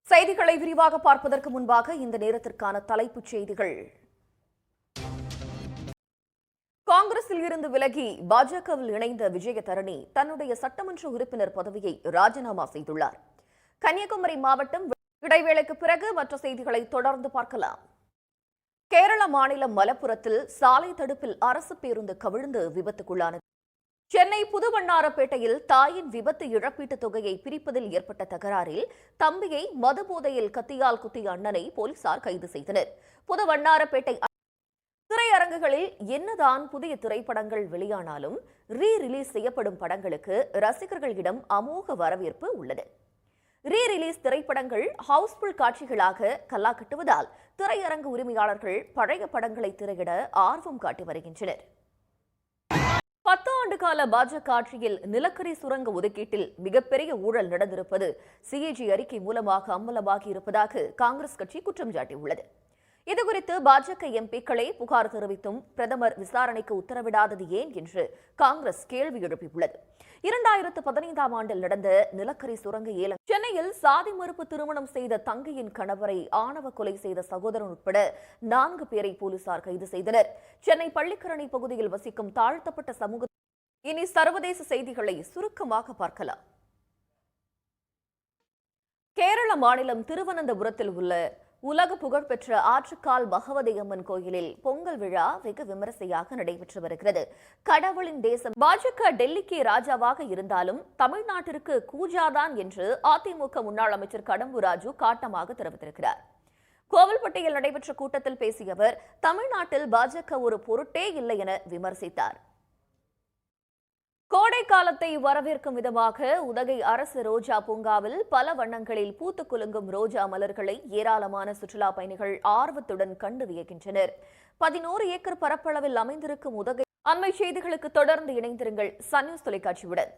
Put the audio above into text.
செய்திகளை விரிவாக பார்ப்பதற்கு முன்பாக இந்த நேரத்திற்கான தலைப்புச் செய்திகள். காங்கிரஸில் இருந்து விலகி பாஜகவில் இணைந்த விஜயதரணி தன்னுடைய சட்டமன்ற உறுப்பினர் பதவியை ராஜினாமா செய்துள்ளார். கன்னியாகுமரி மாவட்டம் இடைவேளைக்கு பிறகு மற்ற செய்திகளை தொடர்ந்து பார்க்கலாம். கேரள மாநிலம் மலப்புரத்தில் சாலை தடுப்பில் அரசு பேருந்து கவிழ்ந்து விபத்துக்குள்ளானது. சென்னை புதுவண்ணாரப்பேட்டையில் தாயின் விபத்து இழப்பீட்டுத் தொகையை பிரிப்பதில் ஏற்பட்ட தகராறில் தம்பியை மதுபோதையில் கத்தியால் குத்திய அண்ணனை போலீசார் கைது செய்தனர். புதுவண்ணாரப்பேட்டை திரையரங்குகளில் என்னதான் புதிய திரைப்படங்கள் வெளியானாலும் ரீ-ரிலீஸ் செய்யப்படும் படங்களுக்கு ரசிகர்களிடம் அமோக வரவேற்பு உள்ளது. ரீ-ரிலீஸ் திரைப்படங்கள் ஹவுஸ்ஃபுல் காட்சிகளாக கல்லா கட்டுவதால் திரையரங்கு உரிமையாளர்கள் பழைய படங்களை திரையிட ஆர்வம் காட்டி வருகின்றனர். 10 ஆண்டு கால பாஜக ஆட்சியில் நிலக்கரி சுரங்க ஒதுக்கீட்டில் மிகப்பெரிய ஊழல் நடந்திருப்பது சிஏஜி அறிக்கை மூலமாக அம்பலமாகி இருப்பதாக காங்கிரஸ் கட்சி குற்றம் சாட்டியுள்ளது. இதுகுறித்து பாஜக எம்பிக்களே புகார் தெரிவித்தும் பிரதமர் விசாரணைக்கு உத்தரவிடாதது ஏன் என்று காங்கிரஸ் கேள்வி எழுப்பியுள்ளது. 2015ஆம் ஆண்டில் நடந்த நிலக்கரி சுரங்க ஏலம் சென்னையில் சாதி மறுப்பு திருமணம் செய்த தங்கையின் கணவரை ஆணவ கொலை செய்த சகோதரன் உட்பட 4 பேரை போலீசார் கைது செய்தனர். சென்னை பள்ளிக்கரணை பகுதியில் வசிக்கும் தாழ்த்தப்பட்ட சமூக. இனி சர்வதேச செய்திகளை சுருக்கமாக பார்க்கலாம். கேரள மாநிலம் திருவனந்தபுரத்தில் உள்ள உலக புகழ்பெற்ற ஆற்றுக்கால் பகவதி அம்மன் கோயிலில் பொங்கல் விழா வெகு விமரிசையாக நடைபெற்று வருகிறது. கடவுளின் தேசம் பாஜக டெல்லிக்கு ராஜாவாக இருந்தாலும் தமிழ்நாட்டிற்கு கூஜாதான் என்று அதிமுக முன்னாள் அமைச்சர் கடம்பூர் ராஜு காட்டமாக தெரிவித்திருக்கிறார். கோவில்பட்டியில் நடைபெற்ற கூட்டத்தில் பேசிய அவர் தமிழ்நாட்டில் பாஜக ஒரு பொருட்டே இல்லை என விமர்சித்தார். கோடை காலத்தை வரவேற்கும் விதமாக உதகை அரசு ரோஜா பூங்காவில் பல வண்ணங்களில் பூத்து குலுங்கும் ரோஜா மலர்களை ஏராளமான சுற்றுலா பயணிகள் ஆர்வத்துடன் கண்டு வியக்கின்றனர். 11 ஏக்கர் பரப்பளவில் அமைந்திருக்கும் உதகை அண்மை செய்திகளுக்கு தொடர்ந்து இணைந்திருங்கள் சன் நியூஸ் தொலைக்காட்சியுடன்.